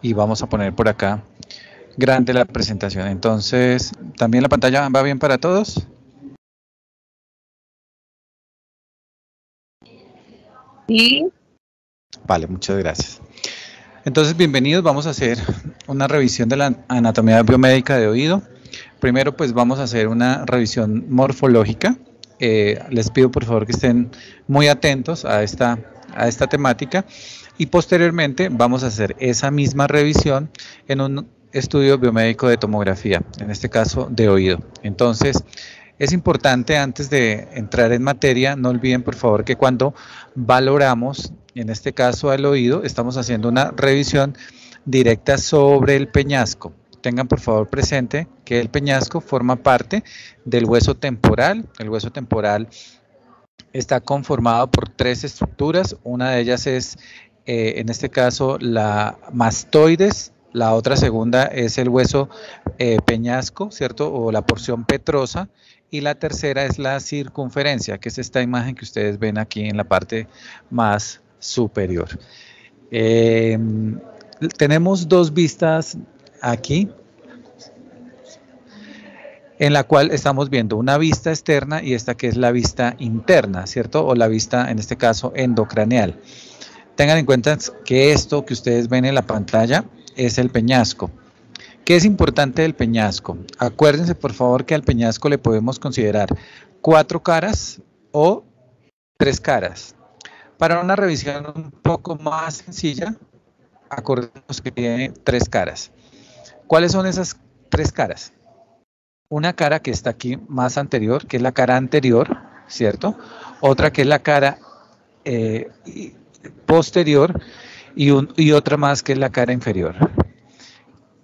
y vamos a poner por acá grande la presentación. Entonces, ¿también la pantalla va bien para todos? Sí. Vale, muchas gracias. Entonces, bienvenidos. Vamos a hacer una revisión de la anatomía biomédica de oído. Primero, pues vamos a hacer una revisión morfológica. Les pido por favor que estén muy atentos a esta temática y posteriormente vamos a hacer esa misma revisión en un estudio biomédico de tomografía, en este caso de oído. Entonces, es importante antes de entrar en materia, no olviden por favor que cuando valoramos, en este caso al oído, estamos haciendo una revisión directa sobre el peñasco. Tengan por favor presente que el peñasco forma parte del hueso temporal. El hueso temporal está conformado por tres estructuras. Una de ellas es, en este caso, la mastoides. La otra segunda es el hueso peñasco, ¿cierto? O la porción petrosa. Y la tercera es la circunferencia, que es esta imagen que ustedes ven aquí en la parte más superior. Tenemos dos vistas aquí, en la cual estamos viendo una vista externa y esta que es la vista interna, ¿cierto? O la vista, en este caso, endocraneal. Tengan en cuenta que esto que ustedes ven en la pantalla es el peñasco. ¿Qué es importante del peñasco? Acuérdense, por favor, que al peñasco le podemos considerar 4 caras o 3 caras. Para una revisión un poco más sencilla, acordemos que tiene 3 caras. ¿Cuáles son esas 3 caras? Una cara que está aquí más anterior, que es la cara anterior, ¿cierto? Otra que es la cara posterior y otra más que es la cara inferior.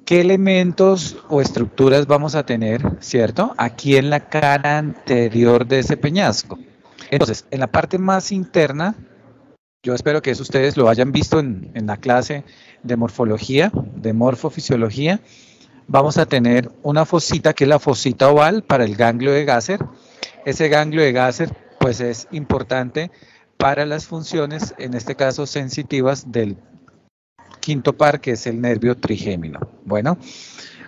¿Qué elementos o estructuras vamos a tener, cierto? Aquí en la cara anterior de ese peñasco. Entonces, en la parte más interna, yo espero que eso ustedes lo hayan visto en la clase de morfología, de morfofisiología. Vamos a tener una fosita que es la fosita oval para el ganglio de Gasser. Ese ganglio de Gasser pues es importante para las funciones, en este caso sensitivas del quinto par, que es el nervio trigémino. Bueno,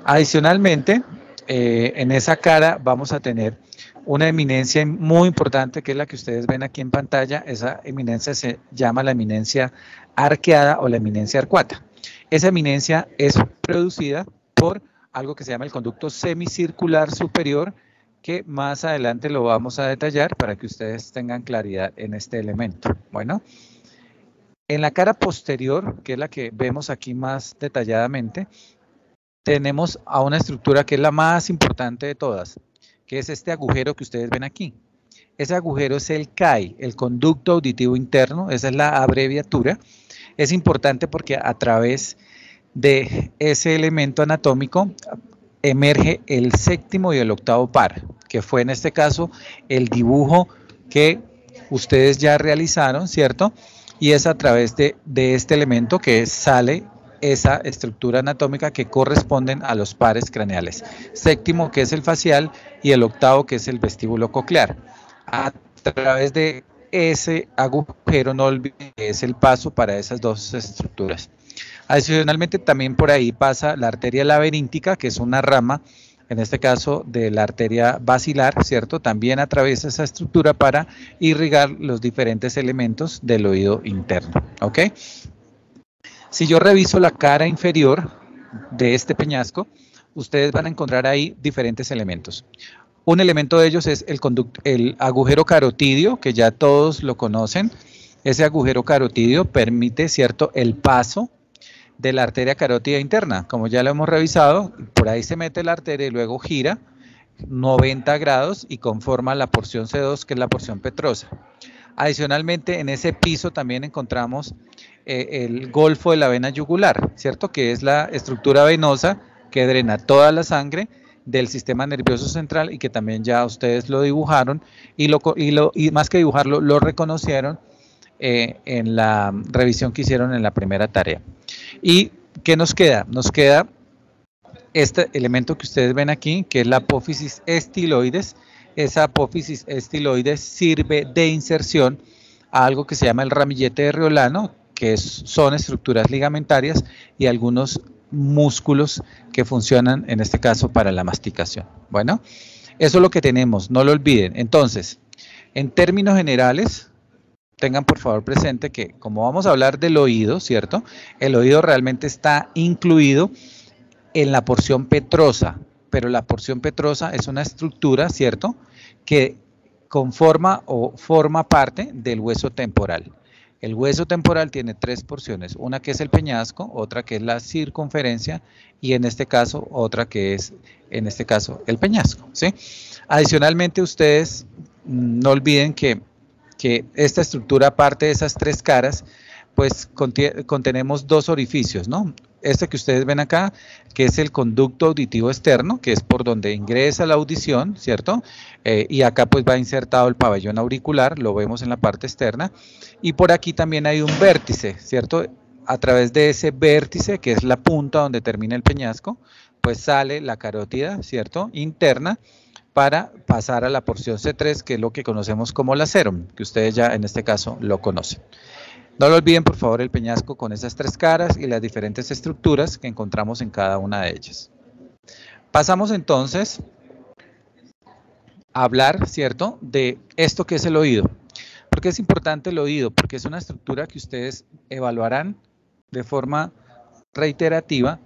adicionalmente, en esa cara vamos a tener una eminencia muy importante que es la que ustedes ven aquí en pantalla. Esa eminencia se llama la eminencia arqueada o la eminencia arcuata. Esa eminencia es producida por algo que se llama el conducto semicircular superior, que más adelante lo vamos a detallar para que ustedes tengan claridad en este elemento. Bueno, en la cara posterior, que es la que vemos aquí más detalladamente, tenemos a una estructura que es la más importante de todas, que es este agujero que ustedes ven aquí. Ese agujero es el CAI, el conducto auditivo interno, esa es la abreviatura. Es importante porque a través de ese elemento anatómico emerge el séptimo y el octavo par, que fue en este caso el dibujo que ustedes ya realizaron, ¿cierto? Y es a través de este elemento que sale esa estructura anatómica que corresponden a los pares craneales. Séptimo, que es el facial, y el octavo, que es el vestíbulo coclear. A través de ese agujero, no olviden que es el paso para esas dos estructuras. Adicionalmente, también por ahí pasa la arteria laberíntica, que es una rama, en este caso de la arteria basilar, ¿cierto? También atraviesa esa estructura para irrigar los diferentes elementos del oído interno, ¿ok? Si yo reviso la cara inferior de este peñasco, ustedes van a encontrar ahí diferentes elementos. Un elemento de ellos es el agujero carotidio, que ya todos lo conocen. Ese agujero carotidio permite, ¿cierto?, el paso de la arteria carótida interna. Como ya lo hemos revisado, por ahí se mete la arteria y luego gira 90 grados y conforma la porción C2, que es la porción petrosa. Adicionalmente, en ese piso también encontramos el golfo de la vena yugular, ¿cierto?, que es la estructura venosa que drena toda la sangre del sistema nervioso central y que también ya ustedes lo dibujaron y más que dibujarlo, lo reconocieron en la revisión que hicieron en la primera tarea. ¿Y qué nos queda? Nos queda este elemento que ustedes ven aquí, que es la apófisis estiloides. Esa apófisis estiloides sirve de inserción a algo que se llama el ramillete de Riolano, que son estructuras ligamentarias, y algunos músculos que funcionan en este caso para la masticación. Bueno, eso es lo que tenemos, no lo olviden. Entonces, en términos generales, tengan por favor presente que como vamos a hablar del oído, ¿cierto? El oído realmente está incluido en la porción petrosa, pero la porción petrosa es una estructura, ¿cierto?, que conforma o forma parte del hueso temporal. El hueso temporal tiene tres porciones, una que es el peñasco, otra que es la circunferencia y en este caso otra que es, en este caso, el peñasco, ¿sí? Adicionalmente ustedes no olviden que esta estructura, aparte de esas tres caras, pues contenemos dos orificios, ¿no? Este que ustedes ven acá, que es el conducto auditivo externo, que es por donde ingresa la audición, ¿cierto? Y acá pues va insertado el pabellón auricular, lo vemos en la parte externa, y por aquí también hay un vértice, ¿cierto? A través de ese vértice, que es la punta donde termina el peñasco, pues sale la carótida, ¿cierto?, interna, para pasar a la porción C3, que es lo que conocemos como la serum, que ustedes ya en este caso lo conocen. No lo olviden, por favor, el peñasco con esas tres caras y las diferentes estructuras que encontramos en cada una de ellas. Pasamos entonces a hablar, ¿cierto?, de esto que es el oído. ¿Por qué es importante el oído? Porque es una estructura que ustedes evaluarán de forma reiterativa,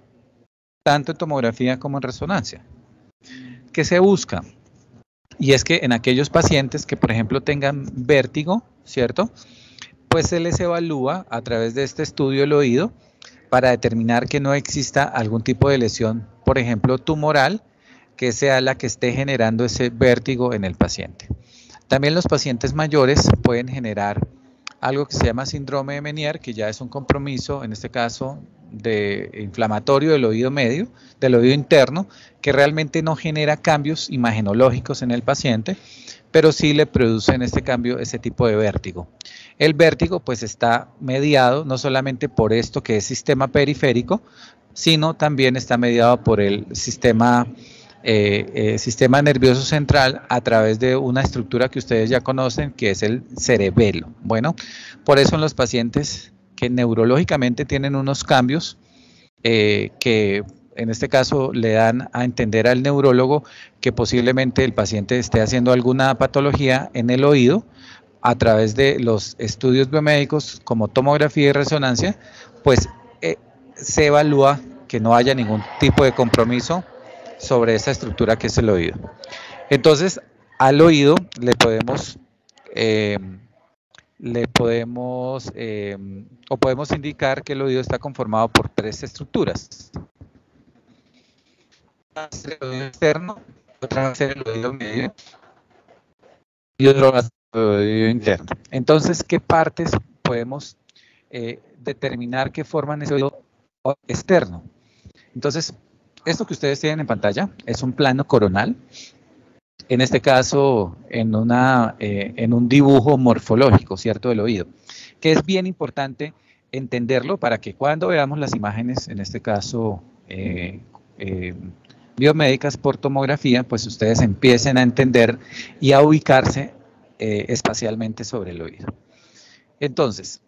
tanto en tomografía como en resonancia. ¿Qué se busca? Y es que en aquellos pacientes que, por ejemplo, tengan vértigo, ¿cierto?, pues se les evalúa a través de este estudio del oído para determinar que no exista algún tipo de lesión, por ejemplo, tumoral, que sea la que esté generando ese vértigo en el paciente. También los pacientes mayores pueden generar algo que se llama síndrome de Meniere, que ya es un compromiso, en este caso, de inflamatorio del oído medio, del oído interno, que realmente no genera cambios imagenológicos en el paciente, pero sí le produce en este cambio ese tipo de vértigo. El vértigo pues está mediado no solamente por esto que es sistema periférico, sino también está mediado por el sistema nervioso central a través de una estructura que ustedes ya conocen, que es el cerebelo. Bueno, por eso en los pacientes que neurológicamente tienen unos cambios que en este caso le dan a entender al neurólogo que posiblemente el paciente esté haciendo alguna patología en el oído, a través de los estudios biomédicos como tomografía y resonancia, pues se evalúa que no haya ningún tipo de compromiso sobre esa estructura que es el oído. Entonces, al oído podemos indicar que el oído está conformado por tres estructuras. Una va a ser el oído externo, otra va a ser el oído medio y otra va a ser el oído interno. Entonces, ¿qué partes podemos determinar que forman ese oído externo? Entonces, esto que ustedes tienen en pantalla es un plano coronal, en este caso en un dibujo morfológico, ¿cierto?, del oído, que es bien importante entenderlo para que cuando veamos las imágenes, en este caso biomédicas por tomografía, pues ustedes empiecen a entender y a ubicarse espacialmente sobre el oído. Entonces,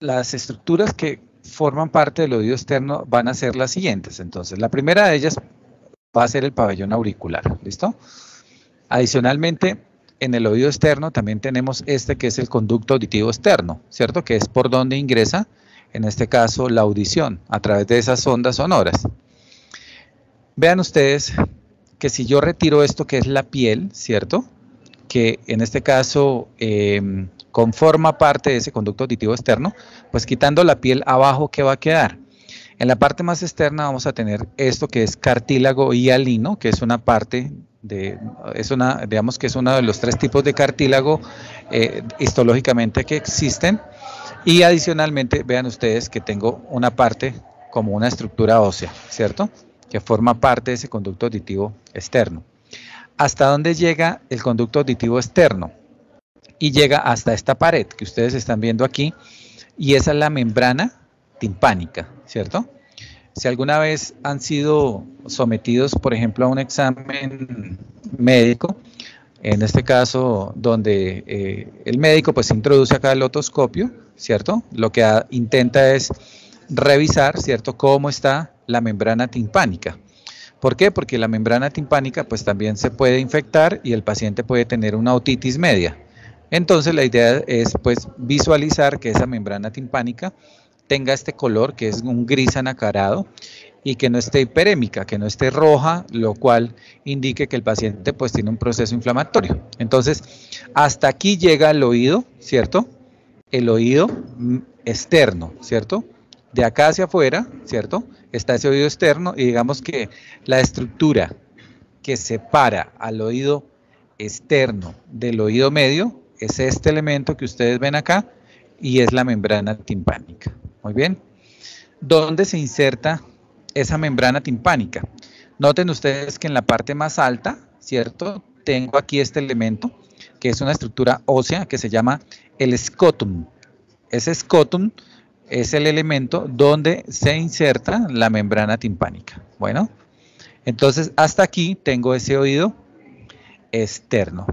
las estructuras que forman parte del oído externo van a ser las siguientes. Entonces, la primera de ellas va a ser el pabellón auricular, ¿listo? Adicionalmente, en el oído externo también tenemos este que es el conducto auditivo externo, ¿cierto? Que es por donde ingresa, en este caso, la audición, a través de esas ondas sonoras. Vean ustedes que si yo retiro esto que es la piel, ¿cierto?, que en este caso conforma parte de ese conducto auditivo externo, pues quitando la piel abajo, ¿qué va a quedar? En la parte más externa vamos a tener esto que es cartílago hialino, que es una parte digamos que es uno de los tres tipos de cartílago histológicamente que existen, y adicionalmente vean ustedes que tengo una parte como una estructura ósea, ¿cierto?, que forma parte de ese conducto auditivo externo. ¿Hasta dónde llega el conducto auditivo externo? Y llega hasta esta pared que ustedes están viendo aquí, y esa es la membrana timpánica, ¿cierto? Si alguna vez han sido sometidos, por ejemplo, a un examen médico, en este caso donde el médico pues introduce acá el otoscopio, ¿cierto? Lo que intenta es revisar, ¿cierto?, cómo está la membrana timpánica. ¿Por qué? Porque la membrana timpánica pues también se puede infectar y el paciente puede tener una otitis media. Entonces la idea es pues visualizar que esa membrana timpánica tenga este color que es un gris anacarado y que no esté hiperémica, que no esté roja, lo cual indique que el paciente pues tiene un proceso inflamatorio. Entonces hasta aquí llega el oído, ¿cierto? El oído externo, ¿cierto? De acá hacia afuera, ¿cierto? Está ese oído externo y digamos que la estructura que separa al oído externo del oído medio es este elemento que ustedes ven acá y es la membrana timpánica. Muy bien. ¿Dónde se inserta esa membrana timpánica? Noten ustedes que en la parte más alta, ¿cierto? Tengo aquí este elemento que es una estructura ósea que se llama el escotum. Ese escotum es el elemento donde se inserta la membrana timpánica. Bueno, entonces hasta aquí tengo ese oído externo.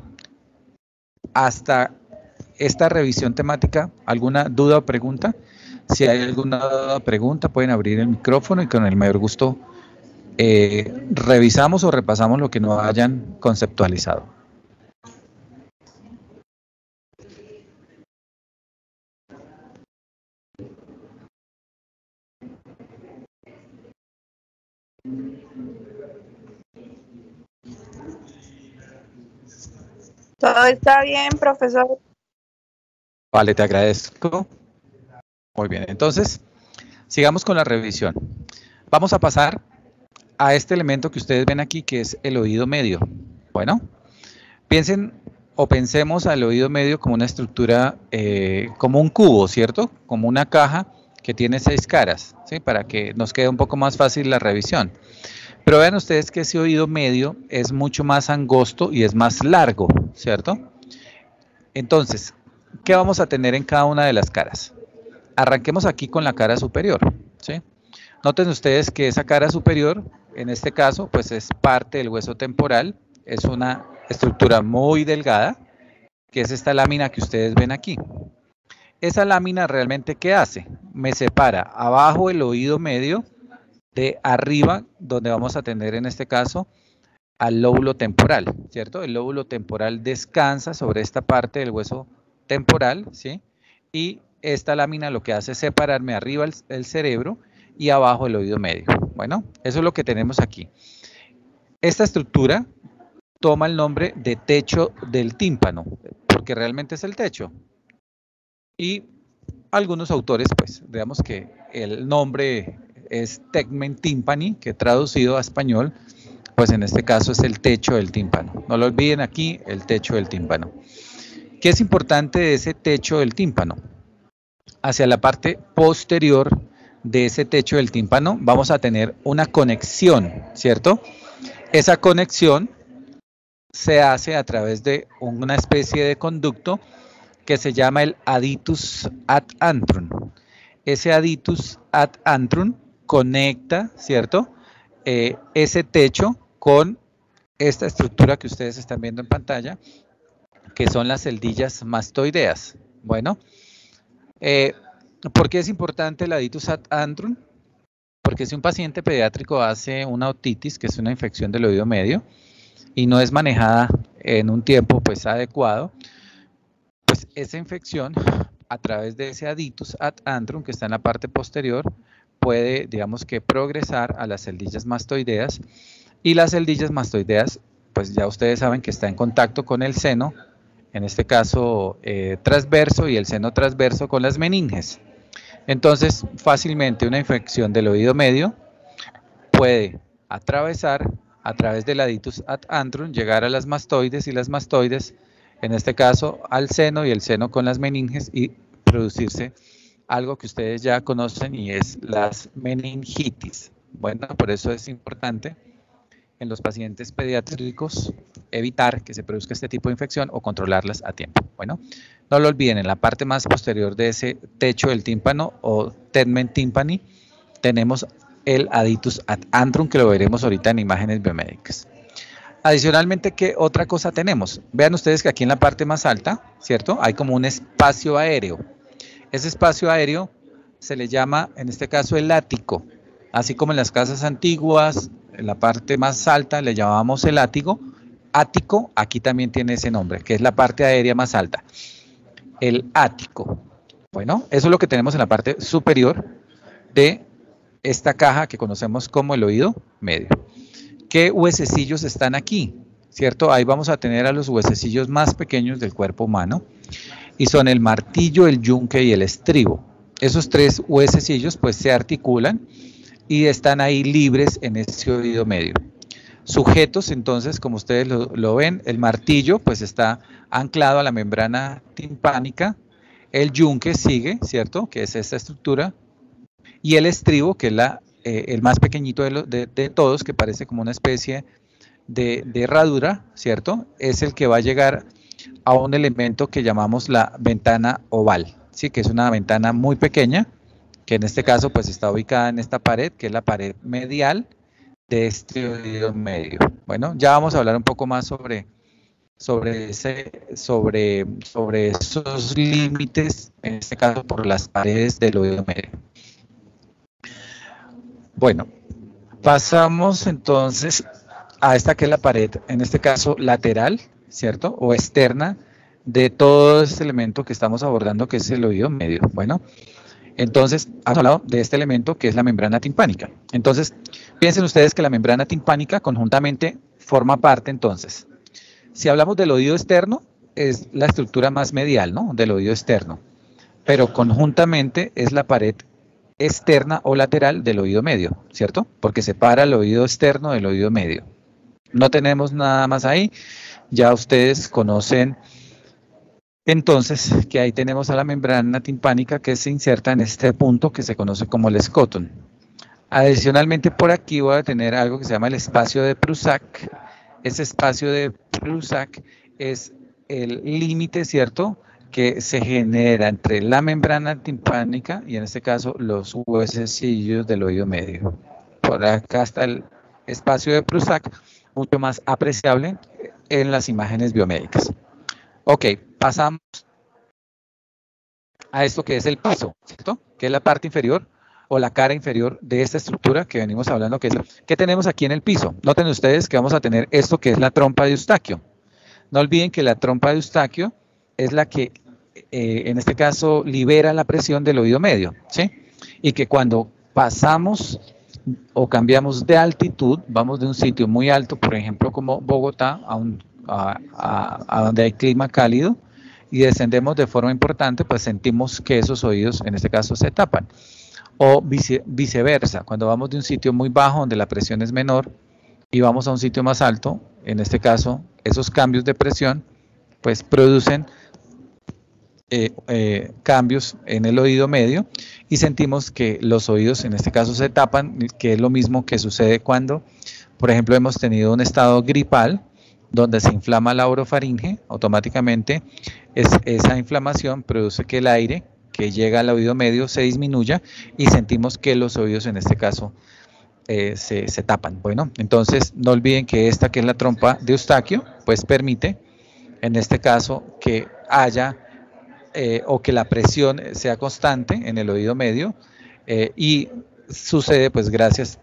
Hasta esta revisión temática, ¿alguna duda o pregunta? Si hay alguna duda o pregunta, pueden abrir el micrófono y con el mayor gusto revisamos o repasamos lo que no hayan conceptualizado. Todo está bien, profesor. Vale, te agradezco. Muy bien, entonces, sigamos con la revisión. Vamos a pasar a este elemento que ustedes ven aquí, que es el oído medio. Bueno, piensen o pensemos al oído medio como una estructura, como un cubo, ¿cierto? Como una caja que tiene 6 caras, ¿sí? Para que nos quede un poco más fácil la revisión. Pero vean ustedes que ese oído medio es mucho más angosto y es más largo, ¿cierto? Entonces, ¿qué vamos a tener en cada una de las caras? Arranquemos aquí con la cara superior, ¿sí? Noten ustedes que esa cara superior, en este caso, pues es parte del hueso temporal, es una estructura muy delgada, que es esta lámina que ustedes ven aquí. Esa lámina realmente, ¿qué hace? Me separa abajo el oído medio de arriba, donde vamos a tener en este caso al lóbulo temporal, ¿cierto? El lóbulo temporal descansa sobre esta parte del hueso temporal, ¿sí? Y esta lámina lo que hace es separarme arriba el cerebro y abajo el oído medio. Bueno, eso es lo que tenemos aquí. Esta estructura toma el nombre de techo del tímpano, porque realmente es el techo. Y algunos autores, pues, digamos que el nombre es tegmen tympani, que traducido a español, pues en este caso es el techo del tímpano. No lo olviden aquí, el techo del tímpano. ¿Qué es importante de ese techo del tímpano? Hacia la parte posterior de ese techo del tímpano vamos a tener una conexión, ¿cierto? Esa conexión se hace a través de una especie de conducto que se llama el aditus ad antrum. Ese aditus ad antrum conecta, ¿cierto? Ese techo con esta estructura que ustedes están viendo en pantalla, que son las celdillas mastoideas. Bueno, ¿por qué es importante el aditus ad antrum? Porque si un paciente pediátrico hace una otitis, que es una infección del oído medio, y no es manejada en un tiempo pues adecuado, pues esa infección a través de ese aditus ad antrum que está en la parte posterior puede, digamos que, progresar a las celdillas mastoideas, y las celdillas mastoideas, pues ya ustedes saben que está en contacto con el seno, en este caso transverso, y el seno transverso con las meninges. Entonces, fácilmente una infección del oído medio puede atravesar a través del aditus ad antrum, llegar a las mastoides, y las mastoides, en este caso, al seno, y el seno con las meninges, y producirse algo que ustedes ya conocen, y es las meningitis. Bueno, por eso es importante en los pacientes pediátricos evitar que se produzca este tipo de infección o controlarlas a tiempo. Bueno, no lo olviden, en la parte más posterior de ese techo del tímpano o tegmen tympani tenemos el aditus ad antrum, que lo veremos ahorita en imágenes biomédicas. Adicionalmente, ¿qué otra cosa tenemos? Vean ustedes que aquí en la parte más alta, ¿cierto? Hay como un espacio aéreo. Ese espacio aéreo se le llama, en este caso, el ático. Así como en las casas antiguas, en la parte más alta le llamamos el ático, aquí también tiene ese nombre, que es la parte aérea más alta, el ático. Bueno, eso es lo que tenemos en la parte superior de esta caja que conocemos como el oído medio. ¿Qué huesecillos están aquí? ¿Cierto? Ahí vamos a tener a los huesecillos más pequeños del cuerpo humano, y son el martillo, el yunque y el estribo. Esos tres huesecillos pues se articulan y están ahí libres en ese oído medio. Sujetos, entonces, como ustedes lo ven, el martillo pues está anclado a la membrana timpánica, el yunque sigue, ¿cierto? Que es esta estructura, y el estribo, que es el más pequeñito de todos, que parece como una especie de herradura, ¿cierto? Es el que va a llegar a un elemento que llamamos la ventana oval, ¿sí? Que es una ventana muy pequeña, que en este caso pues está ubicada en esta pared, que es la pared medial de este oído medio. Bueno, ya vamos a hablar un poco más sobre esos límites, en este caso por las paredes del oído medio. Bueno, pasamos entonces a esta que es la pared, en este caso lateral, ¿cierto? O externa de todo este elemento que estamos abordando, que es el oído medio. Bueno, entonces, hemos hablado de este elemento que es la membrana timpánica. Entonces, piensen ustedes que la membrana timpánica conjuntamente forma parte, entonces, si hablamos del oído externo, es la estructura más medial, ¿no? Del oído externo. Pero conjuntamente es la pared externa o lateral del oído medio, ¿cierto? Porque separa el oído externo del oído medio. No tenemos nada más ahí. Ya ustedes conocen entonces que ahí tenemos a la membrana timpánica que se inserta en este punto que se conoce como el escotum. Adicionalmente por aquí voy a tener algo que se llama el espacio de Prusak. Ese espacio de Prusak es el límite, ¿cierto?, que se genera entre la membrana timpánica y en este caso los huesecillos del oído medio. Por acá está el espacio de Prusak, mucho más apreciable en las imágenes biomédicas. Ok, pasamos a esto que es el piso, ¿cierto? Que es la parte inferior o la cara inferior de esta estructura que venimos hablando, que es ¿qué tenemos aquí en el piso? Noten ustedes que vamos a tener esto que es la trompa de Eustaquio. No olviden que la trompa de Eustaquio es la que, en este caso, libera la presión del oído medio, ¿sí? Y que cuando pasamos o cambiamos de altitud, vamos de un sitio muy alto, por ejemplo, como Bogotá, a donde hay clima cálido, y descendemos de forma importante, pues sentimos que esos oídos, en este caso, se tapan. O viceversa, cuando vamos de un sitio muy bajo, donde la presión es menor, y vamos a un sitio más alto, en este caso, esos cambios de presión, pues producen cambios en el oído medio y sentimos que los oídos en este caso se tapan, que es lo mismo que sucede cuando, por ejemplo, hemos tenido un estado gripal donde se inflama la orofaringe. Automáticamente esa inflamación produce que el aire que llega al oído medio se disminuya y sentimos que los oídos en este caso se tapan. Bueno, entonces no olviden que esta que es la trompa de Eustaquio pues permite en este caso que haya o que la presión sea constante en el oído medio y sucede pues gracias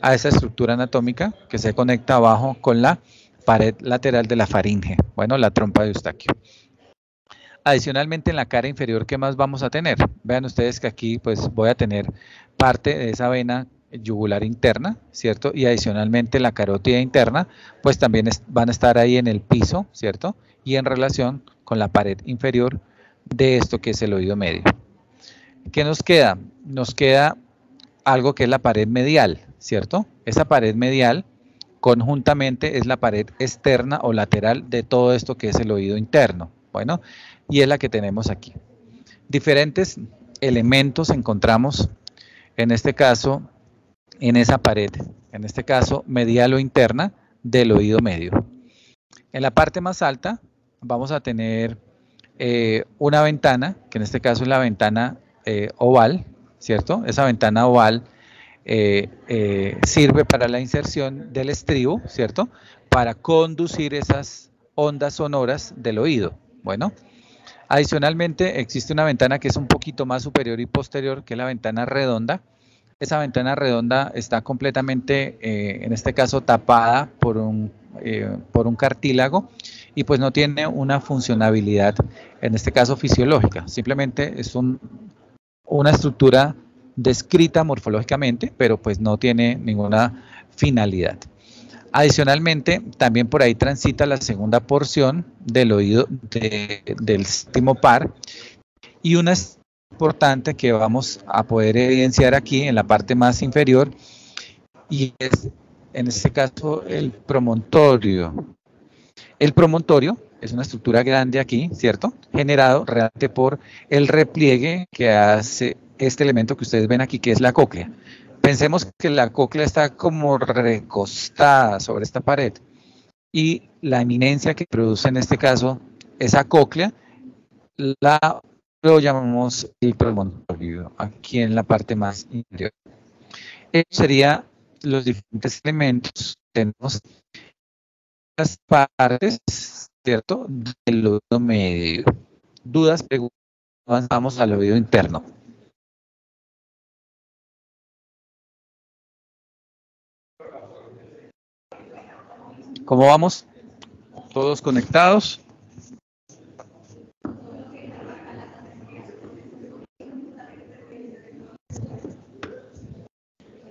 a esa estructura anatómica que se conecta abajo con la pared lateral de la faringe, bueno, la trompa de Eustaquio. Adicionalmente en la cara inferior, ¿qué más vamos a tener? Vean ustedes que aquí pues voy a tener parte de esa vena yugular interna, ¿cierto? Y adicionalmente la carótida interna, pues también van a estar ahí en el piso, ¿cierto? Y en relación con la pared inferior de esto que es el oído medio. ¿Qué nos queda? Nos queda algo que es la pared medial, ¿cierto? Esa pared medial conjuntamente es la pared externa o lateral de todo esto que es el oído interno. Bueno, y es la que tenemos aquí. Diferentes elementos encontramos en este caso en esa pared, en este caso medial o interna del oído medio. En la parte más alta vamos a tener una ventana, que en este caso es la ventana oval, ¿cierto? Esa ventana oval sirve para la inserción del estribo, ¿cierto? Para conducir esas ondas sonoras del oído. Bueno, Adicionalmente, existe una ventana que es un poquito más superior y posterior, que es la ventana redonda. Esa ventana redonda está completamente, en este caso, tapada por un cartílago y pues no tiene una funcionalidad, en este caso fisiológica. Simplemente es una estructura descrita morfológicamente, pero pues no tiene ninguna finalidad. Adicionalmente, también por ahí transita la segunda porción del oído del séptimo par y una importante que vamos a poder evidenciar aquí en la parte más inferior y es en este caso el promontorio. El promontorio es una estructura grande aquí, ¿cierto? Generado realmente por el repliegue que hace este elemento que ustedes ven aquí, que es la cóclea. Pensemos que la cóclea está como recostada sobre esta pared y la eminencia que produce en este caso esa cóclea lo llamamos el promontorio, aquí en la parte más inferior. Estos serían los diferentes elementos. Tenemos las partes, ¿cierto?, del oído medio. ¿Dudas, preguntas? Avanzamos al oído interno. ¿Cómo vamos? ¿Todos conectados?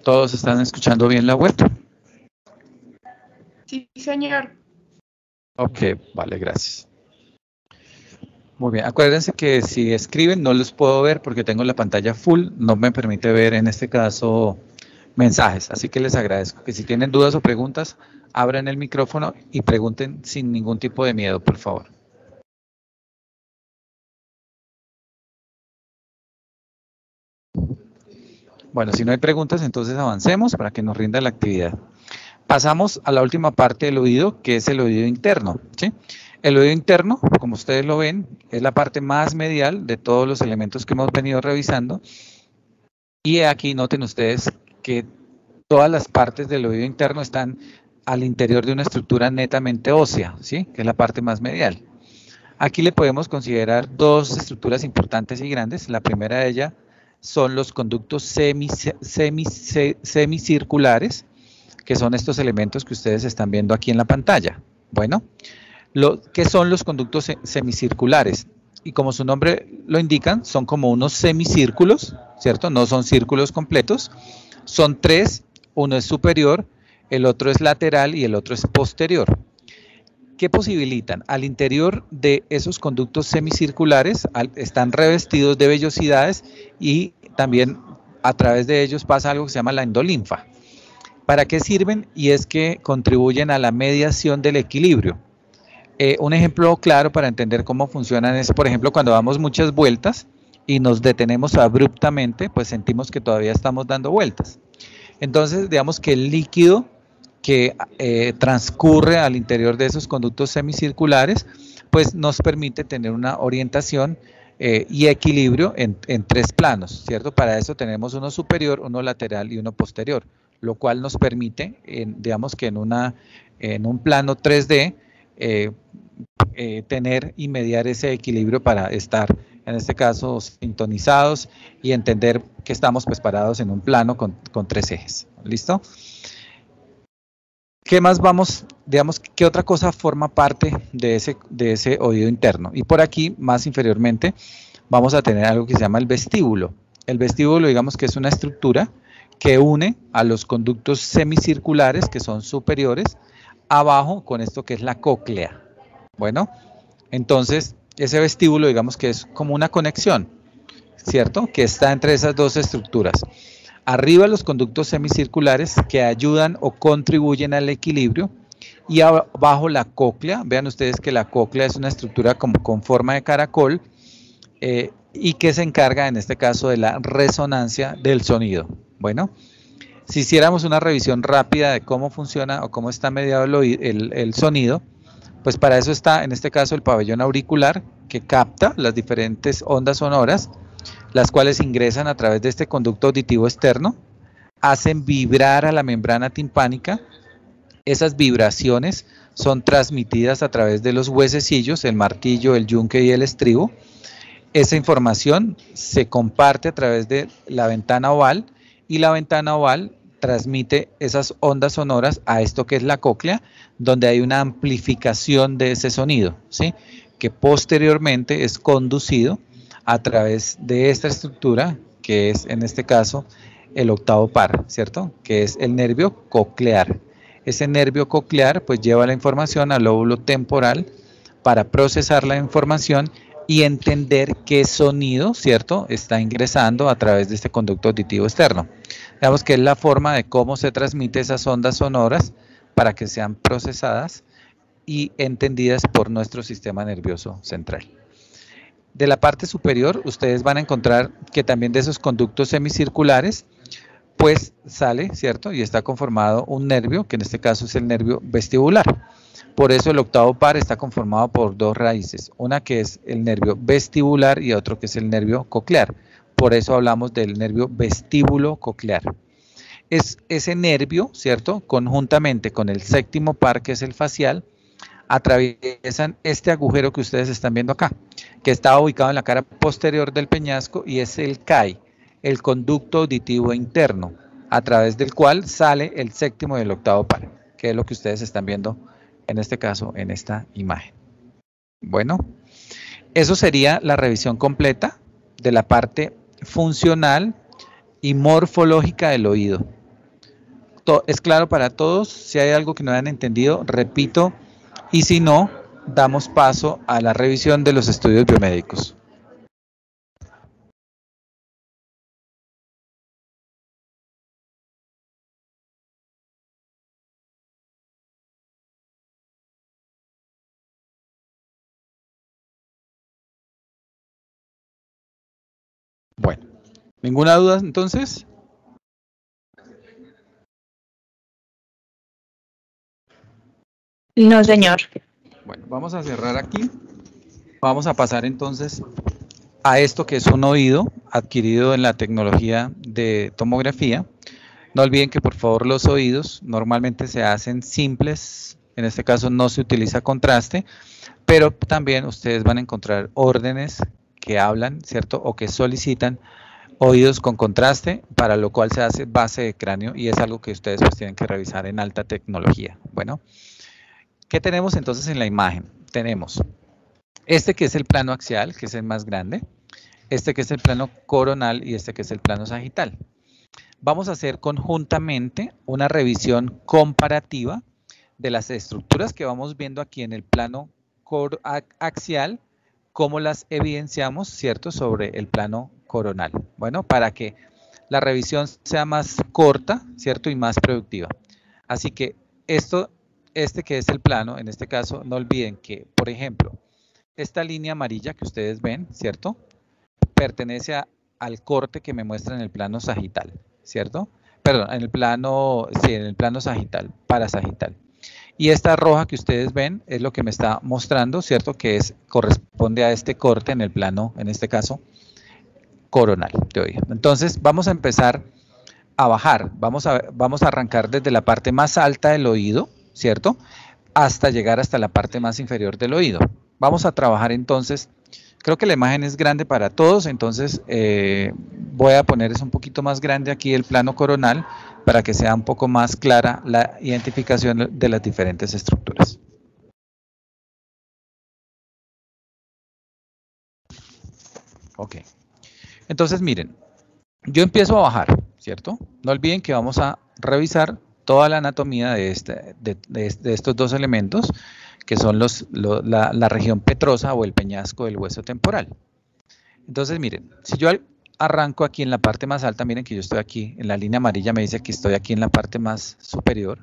¿Todos están escuchando bien la web? Sí, señor. Ok, vale, gracias. Muy bien, acuérdense que si escriben no los puedo ver porque tengo la pantalla full, no me permite ver en este caso mensajes, así que les agradezco que si tienen dudas o preguntas, abran el micrófono y pregunten sin ningún tipo de miedo, por favor. Bueno, si no hay preguntas, entonces avancemos para que nos rinda la actividad. Pasamos a la última parte del oído, que es el oído interno, ¿sí? El oído interno, como ustedes lo ven, es la parte más medial de todos los elementos que hemos venido revisando. Y aquí noten ustedes que todas las partes del oído interno están al interior de una estructura netamente ósea, ¿sí?, que es la parte más medial. Aquí le podemos considerar dos estructuras importantes y grandes. La primera de ellas son los conductos semicirculares, que son estos elementos que ustedes están viendo aquí en la pantalla. Bueno, ¿qué son los conductos semicirculares? Y como su nombre lo indican, son como unos semicírculos, ¿cierto? No son círculos completos. Son tres, uno es superior, el otro es lateral y el otro es posterior. ¿Qué posibilitan? Al interior de esos conductos semicirculares están revestidos de vellosidades y también a través de ellos pasa algo que se llama la endolinfa. ¿Para qué sirven? Y es que contribuyen a la mediación del equilibrio. Un ejemplo claro para entender cómo funcionan es, por ejemplo, cuando damos muchas vueltas y nos detenemos abruptamente, pues sentimos que todavía estamos dando vueltas. Entonces, digamos que el líquido que transcurre al interior de esos conductos semicirculares, pues nos permite tener una orientación y equilibrio en tres planos, ¿cierto? Para eso tenemos uno superior, uno lateral y uno posterior, lo cual nos permite, digamos que en un plano 3D, tener y mediar ese equilibrio para estar, en este caso, sintonizados y entender que estamos pues parados en un plano con tres ejes. ¿Listo? ¿Qué más vamos, digamos, qué otra cosa forma parte de ese oído interno? Y por aquí, más inferiormente, vamos a tener algo que se llama el vestíbulo. El vestíbulo, digamos que es una estructura que une a los conductos semicirculares, que son superiores, abajo con esto que es la cóclea. Bueno, entonces ese vestíbulo, digamos que es como una conexión, ¿cierto?, que está entre esas dos estructuras. Arriba los conductos semicirculares que ayudan o contribuyen al equilibrio y abajo la cóclea. Vean ustedes que la cóclea es una estructura con forma de caracol y que se encarga en este caso de la resonancia del sonido. Bueno, si hiciéramos una revisión rápida de cómo funciona o cómo está mediado el sonido, pues para eso está en este caso el pabellón auricular, que capta las diferentes ondas sonoras, las cuales ingresan a través de este conducto auditivo externo, hacen vibrar a la membrana timpánica. Esas vibraciones son transmitidas a través de los huesecillos, el martillo, el yunque y el estribo. Esa información se comparte a través de la ventana oval y la ventana oval transmite esas ondas sonoras a esto que es la cóclea, donde hay una amplificación de ese sonido, ¿sí? Que posteriormente es conducido a través de esta estructura, que es en este caso el octavo par, ¿cierto? Que es el nervio coclear. Ese nervio coclear pues lleva la información al lóbulo temporal para procesar la información y entender qué sonido, ¿cierto?, está ingresando a través de este conducto auditivo externo. Digamos que es la forma de cómo se transmite esas ondas sonoras para que sean procesadas y entendidas por nuestro sistema nervioso central. De la parte superior, ustedes van a encontrar que también de esos conductos semicirculares, pues sale, ¿cierto? Y está conformado un nervio, que en este caso es el nervio vestibular. Por eso el octavo par está conformado por dos raíces, una que es el nervio vestibular y otro que es el nervio coclear. Por eso hablamos del nervio vestíbulo coclear. Es ese nervio, ¿cierto? Conjuntamente con el séptimo par, que es el facial, atraviesan este agujero que ustedes están viendo acá, que está ubicado en la cara posterior del peñasco y es el CAI, el conducto auditivo interno, a través del cual sale el séptimo y el octavo par, que es lo que ustedes están viendo en este caso, en esta imagen. Bueno, eso sería la revisión completa de la parte funcional y morfológica del oído. ¿Es claro para todos? Si hay algo que no hayan entendido, repito, y si no, damos paso a la revisión de los estudios biomédicos. Bueno, ¿ninguna duda entonces? No, señor. Bueno, vamos a cerrar aquí. Vamos a pasar entonces a esto que es un oído adquirido en la tecnología de tomografía. No olviden que por favor los oídos normalmente se hacen simples, en este caso no se utiliza contraste, pero también ustedes van a encontrar órdenes que hablan, ¿cierto? O que solicitan oídos con contraste, para lo cual se hace base de cráneo y es algo que ustedes pues tienen que revisar en alta tecnología. Bueno, ¿qué tenemos entonces en la imagen? Tenemos este que es el plano axial, que es el más grande, este que es el plano coronal y este que es el plano sagital. Vamos a hacer conjuntamente una revisión comparativa de las estructuras que vamos viendo aquí en el plano axial, cómo las evidenciamos, ¿cierto?, sobre el plano coronal. Bueno, para que la revisión sea más corta, ¿cierto?, y más productiva. Así que este que es el plano, en este caso, no olviden que, por ejemplo, esta línea amarilla que ustedes ven, ¿cierto?, pertenece al corte que me muestra en el plano sagital, ¿cierto? Perdón, en el plano sagital, parasagital. Y esta roja que ustedes ven es lo que me está mostrando, ¿cierto? Que corresponde a este corte en el plano, en este caso, coronal de oído. Entonces, vamos a empezar a bajar. Vamos a arrancar desde la parte más alta del oído, ¿cierto?, hasta llegar hasta la parte más inferior del oído. Vamos a trabajar entonces, creo que la imagen es grande para todos, entonces voy a poner un poquito más grande aquí el plano coronal para que sea un poco más clara la identificación de las diferentes estructuras. Ok. Entonces miren, yo empiezo a bajar, ¿cierto? No olviden que vamos a revisar toda la anatomía de estos dos elementos, que son la región petrosa o el peñasco del hueso temporal. Entonces miren, si yo arranco aquí en la parte más alta, miren que yo estoy aquí, en la línea amarilla me dice que estoy aquí en la parte más superior.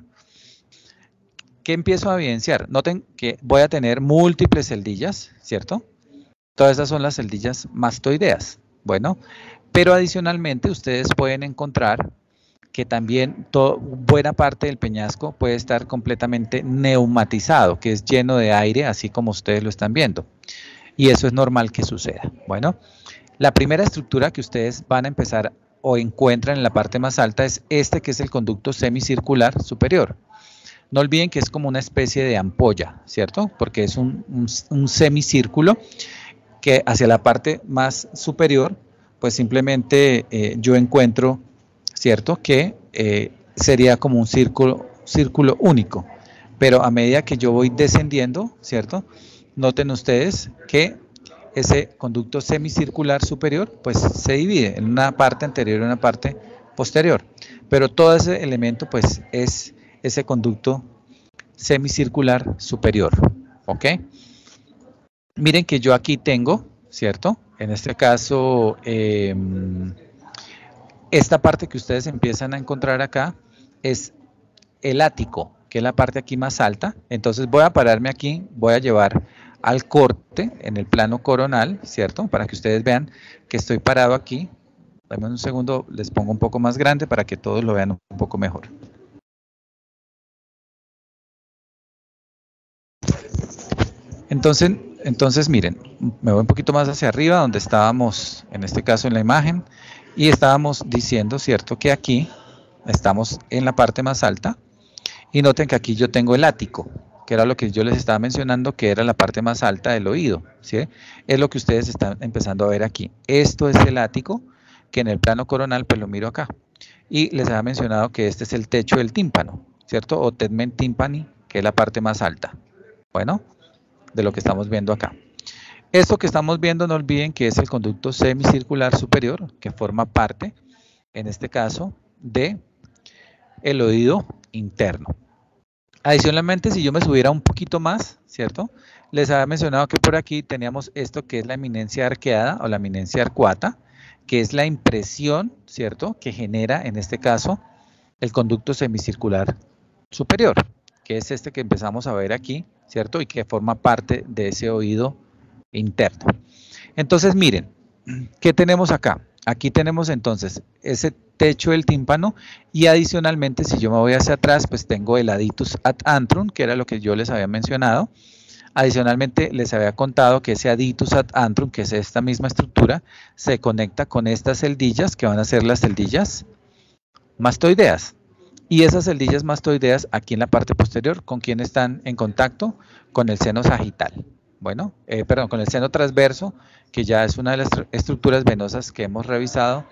¿Qué empiezo a evidenciar? Noten que voy a tener múltiples celdillas, ¿cierto? Todas esas son las celdillas mastoideas. Bueno, pero adicionalmente ustedes pueden encontrar que también buena parte del peñasco puede estar completamente neumatizado, que es lleno de aire, así como ustedes lo están viendo. Y eso es normal que suceda. Bueno, la primera estructura que ustedes van a empezar o encuentran en la parte más alta es este, que es el conducto semicircular superior. No olviden que es como una especie de ampolla, ¿cierto? Porque es un semicírculo que hacia la parte más superior, pues simplemente yo encuentro, ¿cierto? Que sería como un círculo único. Pero a medida que yo voy descendiendo, ¿cierto? Noten ustedes que ese conducto semicircular superior, pues se divide en una parte anterior y una parte posterior. Pero todo ese elemento, pues es ese conducto semicircular superior, ¿ok? Miren que yo aquí tengo, ¿cierto? En este caso, esta parte que ustedes empiezan a encontrar acá es el ático, que es la parte aquí más alta. Entonces voy a pararme aquí, voy a llevar al corte en el plano coronal, ¿cierto? Para que ustedes vean que estoy parado aquí. Dame un segundo, les pongo un poco más grande para que todos lo vean un poco mejor. Entonces miren, me voy un poquito más hacia arriba donde estábamos, en este caso en la imagen, y estábamos diciendo, ¿cierto? Que aquí estamos en la parte más alta, y noten que aquí yo tengo el ático, que era lo que yo les estaba mencionando, que era la parte más alta del oído, ¿sí? Es lo que ustedes están empezando a ver aquí. Esto es el ático, que en el plano coronal, pues lo miro acá. Y les había mencionado que este es el techo del tímpano, ¿cierto? O tegmen tympani, que es la parte más alta. Bueno, de lo que estamos viendo acá. Esto que estamos viendo, no olviden que es el conducto semicircular superior, que forma parte, en este caso, de el oído interno. Adicionalmente, si yo me subiera un poquito más, ¿cierto? Les había mencionado que por aquí teníamos esto que es la eminencia arqueada o la eminencia arcuata, que es la impresión, ¿cierto? Que genera, en este caso, el conducto semicircular superior, que es este que empezamos a ver aquí, ¿cierto? Y que forma parte de ese oído interno. Entonces, miren, ¿qué tenemos acá? Aquí tenemos entonces ese techo del tímpano y adicionalmente, si yo me voy hacia atrás, pues tengo el aditus ad antrum, que era lo que yo les había mencionado. Adicionalmente, les había contado que ese aditus ad antrum, que es esta misma estructura, se conecta con estas celdillas, que van a ser las celdillas mastoideas. Y esas celdillas mastoideas aquí en la parte posterior, ¿con quién están en contacto? Con el seno sagital. Bueno, perdón, con el seno transverso, que ya es una de las estructuras venosas que hemos revisado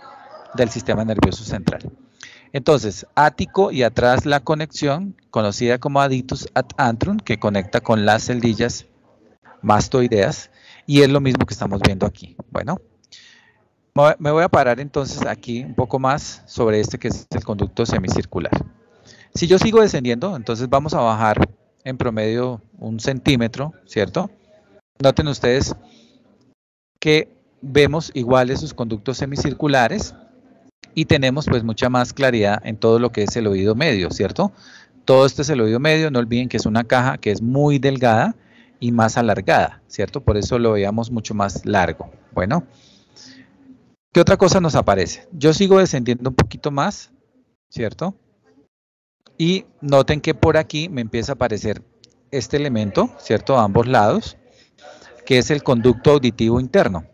del sistema nervioso central. Entonces, ático y atrás la conexión, conocida como aditus ad antrum, que conecta con las celdillas mastoideas, y es lo mismo que estamos viendo aquí. Bueno, me voy a parar entonces aquí un poco más sobre este que es el conducto semicircular. Si yo sigo descendiendo, entonces vamos a bajar en promedio 1 centímetro, ¿cierto? Noten ustedes que vemos igual esos conductos semicirculares y tenemos pues mucha más claridad en todo lo que es el oído medio, ¿cierto? Todo esto es el oído medio, no olviden que es una caja que es muy delgada y más alargada, ¿cierto? Por eso lo veíamos mucho más largo. Bueno, ¿qué otra cosa nos aparece? Yo sigo descendiendo un poquito más, ¿cierto? Y noten que por aquí me empieza a aparecer este elemento, ¿cierto? A ambos lados, que es el conducto auditivo interno.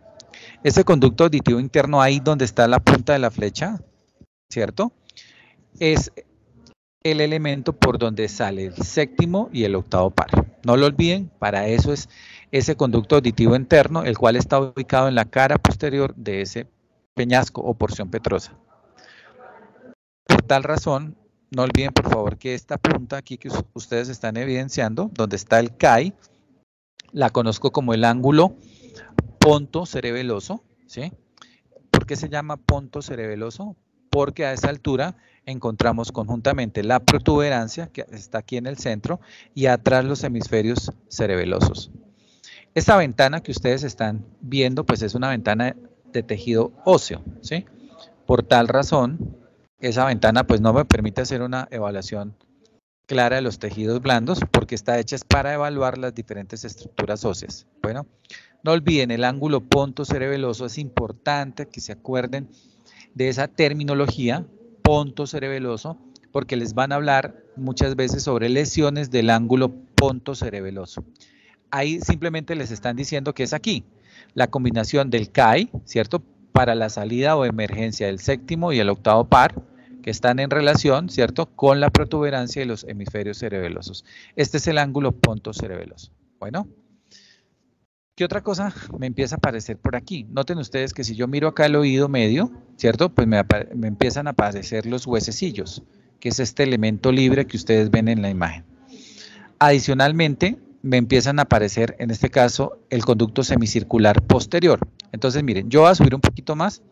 Ese conducto auditivo interno, ahí donde está la punta de la flecha, ¿cierto? Es el elemento por donde sale el séptimo y el octavo par. No lo olviden, para eso es ese conducto auditivo interno, el cual está ubicado en la cara posterior de ese peñasco o porción petrosa. Por tal razón, no olviden por favor que esta punta aquí que ustedes están evidenciando, donde está el CAI, la conozco como el ángulo ponto cerebeloso, ¿sí? ¿Por qué se llama ponto cerebeloso? Porque a esa altura encontramos conjuntamente la protuberancia que está aquí en el centro y atrás los hemisferios cerebelosos. Esta ventana que ustedes están viendo, pues es una ventana de tejido óseo, ¿sí? Por tal razón, esa ventana pues no me permite hacer una evaluación clara de los tejidos blandos porque está hecha para evaluar las diferentes estructuras óseas. Bueno, no olviden el ángulo ponto cerebeloso, es importante que se acuerden de esa terminología, ponto cerebeloso, porque les van a hablar muchas veces sobre lesiones del ángulo ponto cerebeloso. Ahí simplemente les están diciendo que es aquí, la combinación del CAI, ¿cierto? Para la salida o emergencia del séptimo y el octavo par, que están en relación, ¿cierto?, con la protuberancia de los hemisferios cerebelosos. Este es el ángulo pontocerebeloso. Bueno, ¿qué otra cosa me empieza a aparecer por aquí? Noten ustedes que si yo miro acá el oído medio, ¿cierto?, pues me empiezan a aparecer los huesecillos, que es este elemento libre que ustedes ven en la imagen. Adicionalmente, me empiezan a aparecer, en este caso, el conducto semicircular posterior. Entonces, miren, yo voy a subir un poquito más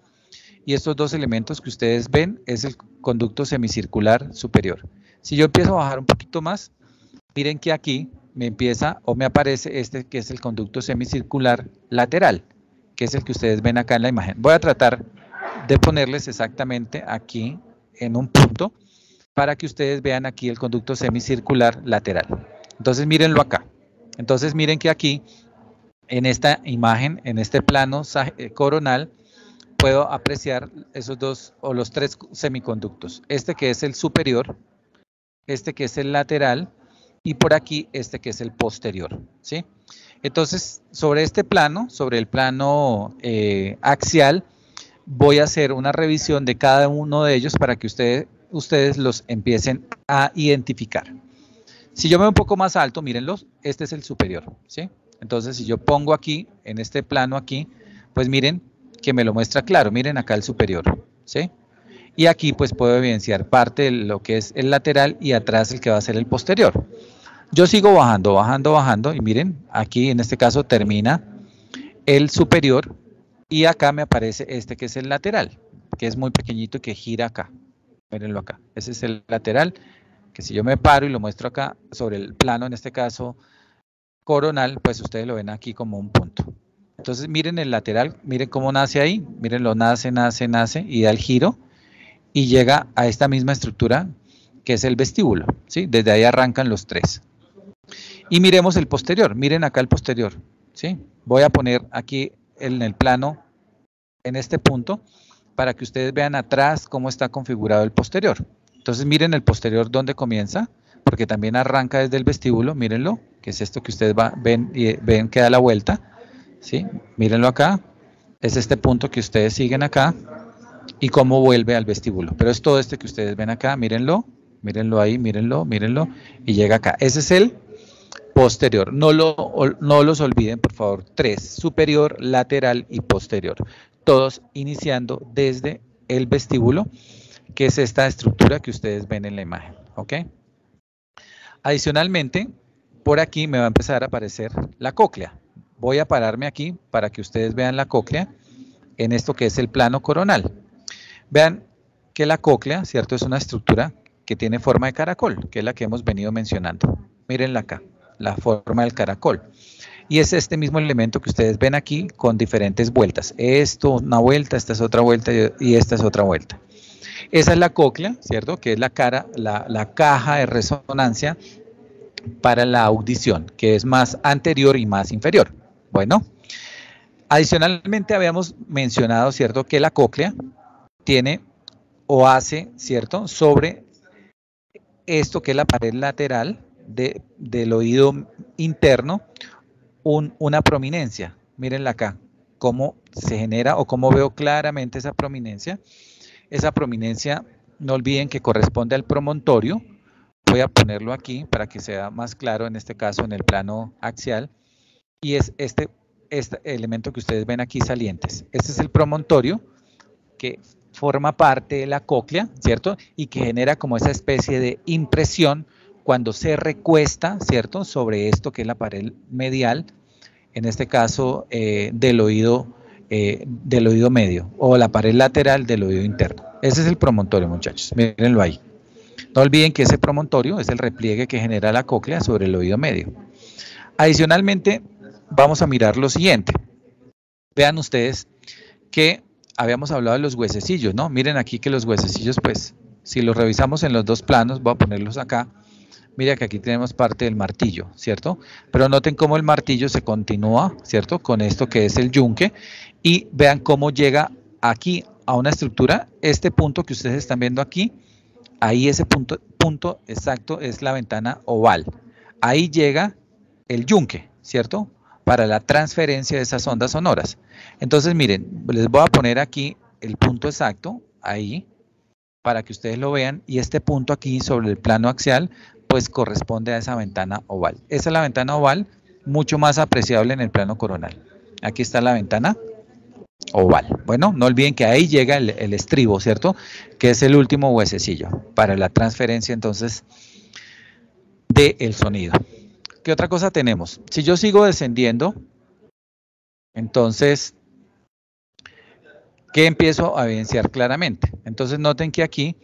y estos dos elementos que ustedes ven es el conducto semicircular superior. Si yo empiezo a bajar un poquito más, miren que aquí me empieza o me aparece este que es el conducto semicircular lateral, que es el que ustedes ven acá en la imagen. Voy a tratar de ponerles exactamente aquí en un punto para que ustedes vean aquí el conducto semicircular lateral. Entonces mírenlo acá. Entonces miren que aquí en esta imagen, en este plano coronal, puedo apreciar esos dos o los tres semiconductos. Este que es el superior, este que es el lateral y por aquí este que es el posterior, ¿sí? Entonces, sobre este plano, sobre el plano axial, voy a hacer una revisión de cada uno de ellos para que ustedes los empiecen a identificar. Si yo me veo un poco más alto, mírenlos, este es el superior, ¿sí? Entonces, si yo pongo aquí, en este plano aquí, pues miren que me lo muestra claro, miren acá el superior, ¿sí? Y aquí pues puedo evidenciar parte de lo que es el lateral y atrás el que va a ser el posterior. Yo sigo bajando, bajando, bajando y miren, aquí en este caso termina el superior y acá me aparece este que es el lateral, que es muy pequeñito y que gira acá. Mírenlo acá, ese es el lateral, que si yo me paro y lo muestro acá sobre el plano, en este caso coronal, pues ustedes lo ven aquí como un punto. Entonces miren el lateral, miren cómo nace ahí, miren lo nace, nace, nace y da el giro y llega a esta misma estructura que es el vestíbulo, ¿sí? Desde ahí arrancan los tres. Y miremos el posterior, miren acá el posterior, ¿sí? Voy a poner aquí en el plano, en este punto, para que ustedes vean atrás cómo está configurado el posterior. Entonces miren el posterior dónde comienza, porque también arranca desde el vestíbulo, mírenlo, que es esto que ustedes ven y ven que da la vuelta, ¿sí? Mírenlo acá, es este punto que ustedes siguen acá y cómo vuelve al vestíbulo. Pero es todo este que ustedes ven acá, mírenlo, mírenlo ahí, mírenlo, mírenlo, y llega acá. Ese es el posterior. No los olviden, por favor. Tres, superior, lateral y posterior. Todos iniciando desde el vestíbulo, que es esta estructura que ustedes ven en la imagen, ¿ok? Adicionalmente, por aquí me va a empezar a aparecer la cóclea. Voy a pararme aquí para que ustedes vean la cóclea en esto que es el plano coronal. Vean que la cóclea, ¿cierto? Es una estructura que tiene forma de caracol, que es la que hemos venido mencionando. Mírenla acá, la forma del caracol. Y es este mismo elemento que ustedes ven aquí con diferentes vueltas. Esto una vuelta, esta es otra vuelta y esta es otra vuelta. Esa es la cóclea, ¿cierto? Que es la caja de resonancia para la audición, que es más anterior y más inferior. Bueno, adicionalmente habíamos mencionado, ¿cierto? Que la cóclea tiene o hace, ¿cierto? Sobre esto que es la pared lateral del oído interno, una prominencia. Mírenla acá, cómo se genera o cómo veo claramente esa prominencia. Esa prominencia, no olviden que corresponde al promontorio. Voy a ponerlo aquí para que sea más claro, en este caso en el plano axial. Y es este elemento que ustedes ven aquí salientes. Este es el promontorio que forma parte de la cóclea, ¿cierto? Y que genera como esa especie de impresión cuando se recuesta, ¿cierto? Sobre esto que es la pared medial, en este caso del oído medio, o la pared lateral del oído interno. Ese es el promontorio, muchachos, mírenlo ahí. No olviden que ese promontorio es el repliegue que genera la cóclea sobre el oído medio. Adicionalmente, vamos a mirar lo siguiente. Vean ustedes que habíamos hablado de los huesecillos, ¿no? Miren aquí que los huesecillos, pues, si los revisamos en los dos planos, voy a ponerlos acá. Mira que aquí tenemos parte del martillo, ¿cierto? Pero noten cómo el martillo se continúa, ¿cierto? Con esto que es el yunque. Y vean cómo llega aquí a una estructura. Este punto que ustedes están viendo aquí, ahí ese punto exacto es la ventana oval. Ahí llega el yunque, ¿cierto? Para la transferencia de esas ondas sonoras. Entonces, miren, les voy a poner aquí el punto exacto, ahí. para que ustedes lo vean, y este punto aquí sobre el plano axial, pues corresponde a esa ventana oval. Esa es la ventana oval, mucho más apreciable en el plano coronal. Aquí está la ventana oval. Bueno, no olviden que ahí llega el estribo, ¿cierto? Que es el último huesecillo para la transferencia entonces del sonido. ¿Qué otra cosa tenemos? Si yo sigo descendiendo, entonces, ¿qué empiezo a evidenciar claramente? Entonces noten que aquí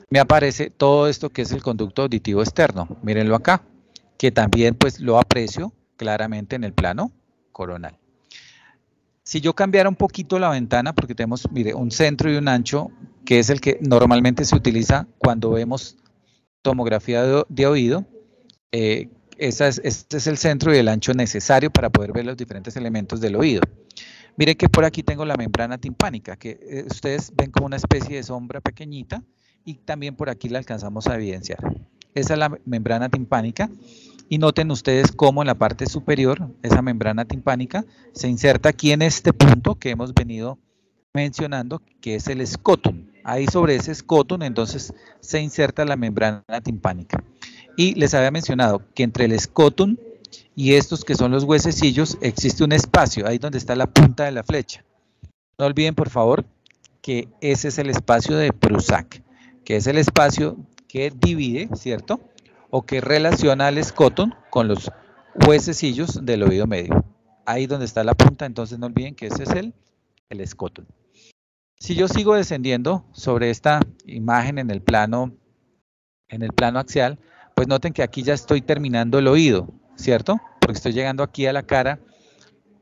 me aparece todo esto que es el conducto auditivo externo. Mírenlo acá, que también pues lo aprecio claramente en el plano coronal. Si yo cambiara un poquito la ventana, porque tenemos, mire, un centro y un ancho, que es el que normalmente se utiliza cuando vemos tomografía de oído, este es el centro y el ancho necesario para poder ver los diferentes elementos del oído. Miren que por aquí tengo la membrana timpánica, que ustedes ven como una especie de sombra pequeñita, y también por aquí la alcanzamos a evidenciar. Esa es la membrana timpánica, y noten ustedes cómo en la parte superior, esa membrana timpánica se inserta aquí en este punto que hemos venido mencionando, que es el escotum. Ahí sobre ese escotum entonces se inserta la membrana timpánica. Y les había mencionado que entre el escotum y estos que son los huesecillos existe un espacio, ahí donde está la punta de la flecha. No olviden por favor que ese es el espacio de Prusak, que es el espacio que divide, ¿cierto? O que relaciona al escotum con los huesecillos del oído medio. Ahí donde está la punta, entonces no olviden que ese es el escotum. Si yo sigo descendiendo sobre esta imagen en el plano axial, pues noten que aquí ya estoy terminando el oído, ¿cierto? Porque estoy llegando aquí a la cara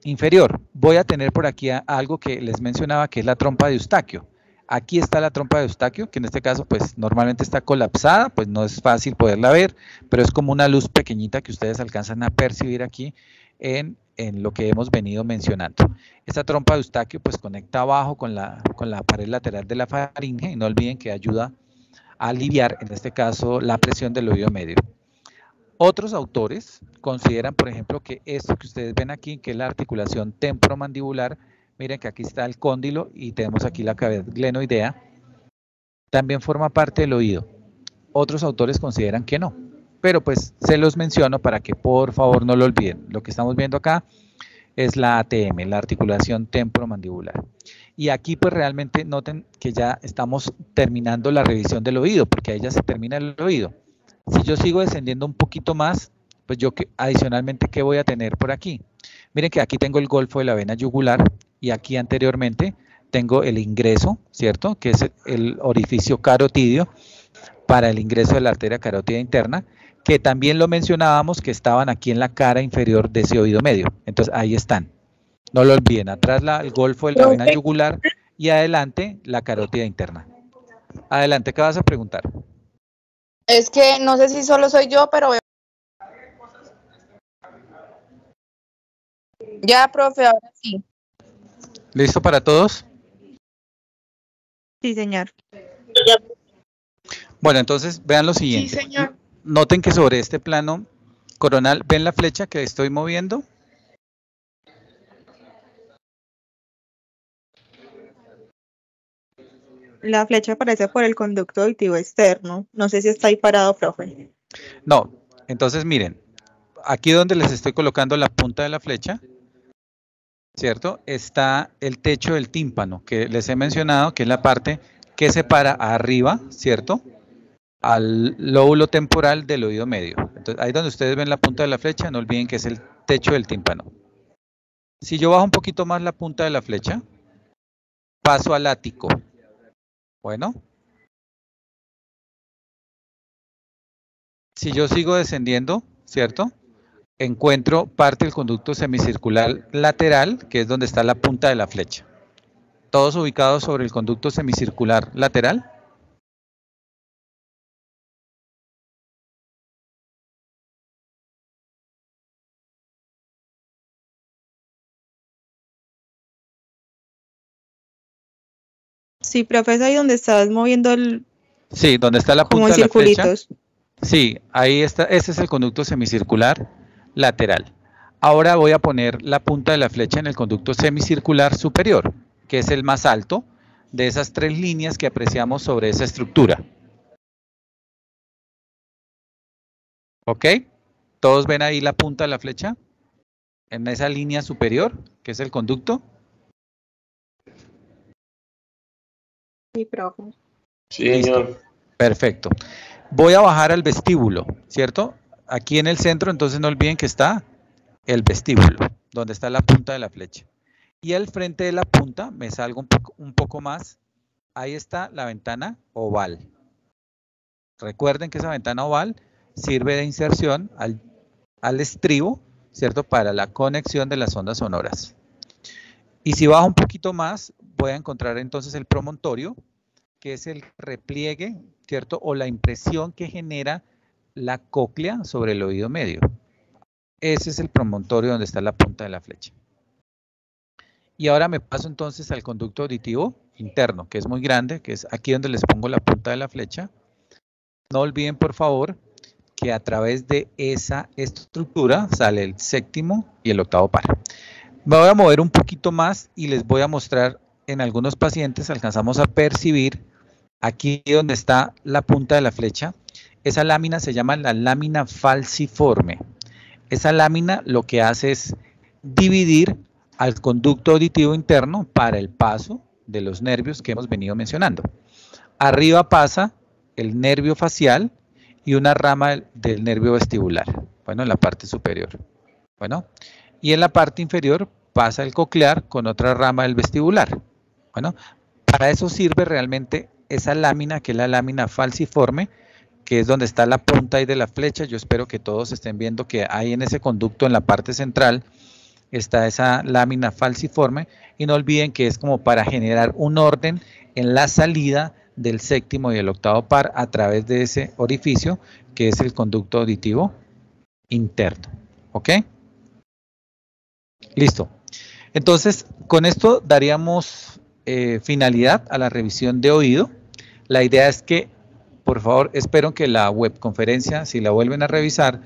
inferior. Voy a tener por aquí algo que les mencionaba, que es la trompa de Eustaquio. Aquí está la trompa de Eustaquio, que en este caso pues normalmente está colapsada, pues no es fácil poderla ver, pero es como una luz pequeñita que ustedes alcanzan a percibir aquí en lo que hemos venido mencionando. Esta trompa de Eustaquio pues conecta abajo con la pared lateral de la faringe, y no olviden que ayuda a aliviar, en este caso, la presión del oído medio. Otros autores consideran, por ejemplo, que esto que ustedes ven aquí, que es la articulación temporomandibular, miren que aquí está el cóndilo y tenemos aquí la cavidad glenoidea, también forma parte del oído. Otros autores consideran que no, pero pues se los menciono para que por favor no lo olviden. Lo que estamos viendo acá es la ATM, la articulación temporomandibular. Y aquí pues realmente noten que ya estamos terminando la revisión del oído, porque ahí ya se termina el oído. Si yo sigo descendiendo un poquito más, pues yo adicionalmente, ¿qué voy a tener por aquí? Miren que aquí tengo el golfo de la vena yugular, y aquí anteriormente tengo el ingreso, ¿cierto? Que es el orificio carotidio para el ingreso de la arteria carótida interna, que también lo mencionábamos que estaban aquí en la cara inferior de ese oído medio. Entonces ahí están. No lo olviden, atrás el golfo de la vena yugular y adelante la carótida interna. Adelante, ¿qué vas a preguntar? Es que no sé si solo soy yo, pero ya, profe, ahora sí. ¿Listo para todos? Sí, señor. Bueno, entonces vean lo siguiente. Sí, señor. Noten que sobre este plano coronal, ¿ven la flecha que estoy moviendo? La flecha aparece por el conducto auditivo externo. No sé si está ahí parado, profe. No, entonces miren, aquí donde les estoy colocando la punta de la flecha, ¿cierto? Está el techo del tímpano, que les he mencionado, que es la parte que separa arriba, ¿cierto? Al lóbulo temporal del oído medio. Entonces, ahí donde ustedes ven la punta de la flecha, no olviden que es el techo del tímpano. Si yo bajo un poquito más la punta de la flecha, paso al ático. Bueno. Si yo sigo descendiendo, ¿cierto? Encuentro parte del conducto semicircular lateral, que es donde está la punta de la flecha. ¿Todos ubicados sobre el conducto semicircular lateral? Sí, profe, es ahí donde estás moviendo el... Sí, donde está la como punta en de la flecha. circulitos. Sí, ahí está, ese es el conducto semicircular lateral. Ahora voy a poner la punta de la flecha en el conducto semicircular superior, que es el más alto, de esas 3 líneas que apreciamos sobre esa estructura. ¿Ok? ¿Todos ven ahí la punta de la flecha? En esa línea superior, que es el conducto. Sí, profe. Sí, Listo. señor. Perfecto. Voy a bajar al vestíbulo, ¿cierto? Aquí en el centro, entonces no olviden que está el vestíbulo, donde está la punta de la flecha. Y al frente de la punta me salgo un poco más. Ahí está la ventana oval. Recuerden que esa ventana oval sirve de inserción al estribo, ¿cierto? Para la conexión de las ondas sonoras. Y si bajo un poquito más, voy a encontrar entonces el promontorio, que es el repliegue, ¿cierto? O la impresión que genera la cóclea sobre el oído medio. Ese es el promontorio donde está la punta de la flecha. Y ahora me paso entonces al conducto auditivo interno, que es muy grande, que es aquí donde les pongo la punta de la flecha. No olviden, por favor, que a través de esa estructura sale el séptimo y el octavo par. Me voy a mover un poquito más y les voy a mostrar en algunos pacientes, alcanzamos a percibir aquí donde está la punta de la flecha. Esa lámina se llama la lámina falciforme. Esa lámina lo que hace es dividir al conducto auditivo interno para el paso de los nervios que hemos venido mencionando. Arriba pasa el nervio facial y una rama del nervio vestibular, bueno, en la parte superior. Bueno, y en la parte inferior pasa el coclear con otra rama del vestibular. Bueno, para eso sirve realmente esa lámina, que es la lámina falciforme, que es donde está la punta ahí de la flecha. Yo espero que todos estén viendo que ahí en ese conducto, en la parte central, está esa lámina falciforme, y no olviden que es como para generar un orden en la salida del séptimo y el octavo par a través de ese orificio que es el conducto auditivo interno. ¿Ok? Listo. Entonces, con esto daríamos finalidad a la revisión de oído. La idea es que, por favor, espero que la webconferencia, si la vuelven a revisar,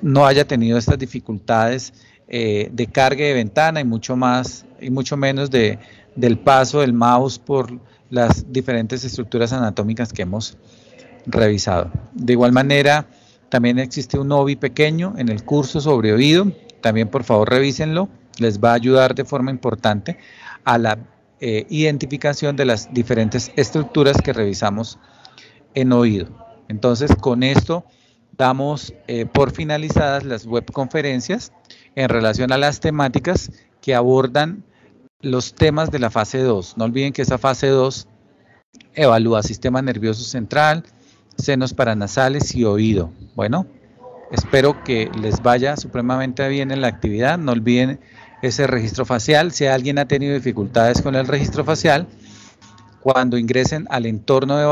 no haya tenido estas dificultades de carga de ventana y mucho más y mucho menos del paso del mouse por las diferentes estructuras anatómicas que hemos revisado. De igual manera, también existe un OBI pequeño en el curso sobre oído. También, por favor, revísenlo. Les va a ayudar de forma importante a la identificación de las diferentes estructuras que revisamos en oído. Entonces, con esto damos por finalizadas las webconferencias en relación a las temáticas que abordan los temas de la fase 2. No olviden que esa fase 2 evalúa sistema nervioso central, senos paranasales y oído. Bueno, espero que les vaya supremamente bien en la actividad. No olviden ese registro facial. Si alguien ha tenido dificultades con el registro facial, cuando ingresen al entorno de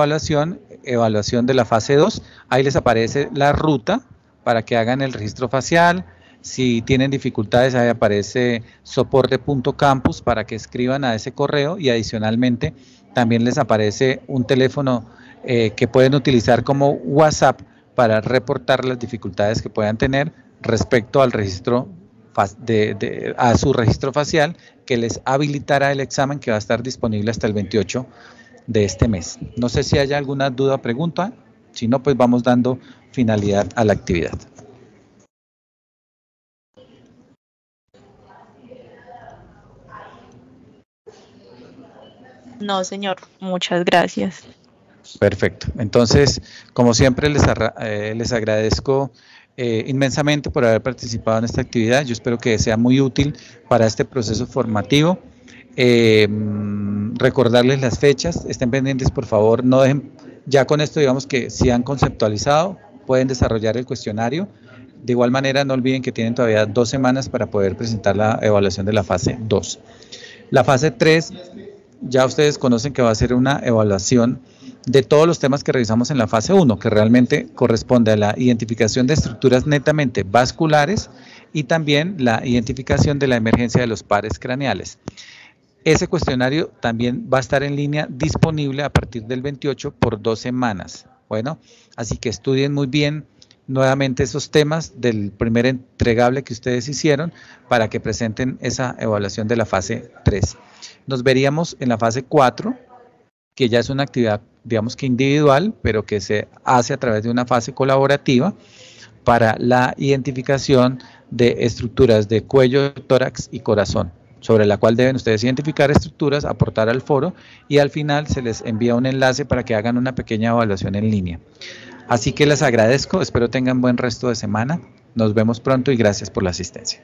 evaluación de la fase 2, ahí les aparece la ruta para que hagan el registro facial. Si tienen dificultades, ahí aparece soporte.campus para que escriban a ese correo, y adicionalmente también les aparece un teléfono que pueden utilizar como WhatsApp para reportar las dificultades que puedan tener respecto al registro a su registro facial, que les habilitará el examen que va a estar disponible hasta el 28 de este mes. No sé si hay alguna duda o pregunta. Si no, pues vamos dando finalidad a la actividad. No, señor, muchas gracias. Perfecto. Entonces, como siempre, les agradezco inmensamente por haber participado en esta actividad. Yo espero que sea muy útil para este proceso formativo. Recordarles las fechas, estén pendientes, por favor, no dejen, ya con esto digamos que si han conceptualizado, pueden desarrollar el cuestionario. De igual manera, no olviden que tienen todavía 2 semanas para poder presentar la evaluación de la fase 2. La fase 3, ya ustedes conocen que va a ser una evaluación de todos los temas que revisamos en la fase 1, que realmente corresponde a la identificación de estructuras netamente vasculares y también la identificación de la emergencia de los pares craneales. Ese cuestionario también va a estar en línea disponible a partir del 28 por 2 semanas. Bueno, así que estudien muy bien nuevamente esos temas del primer entregable que ustedes hicieron para que presenten esa evaluación de la fase 3. Nos veríamos en la fase 4, que ya es una actividad, digamos que individual, pero que se hace a través de una fase colaborativa para la identificación de estructuras de cuello, tórax y corazón, sobre la cual deben ustedes identificar estructuras, aportar al foro y al final se les envía un enlace para que hagan una pequeña evaluación en línea. Así que les agradezco, espero tengan buen resto de semana. Nos vemos pronto y gracias por la asistencia.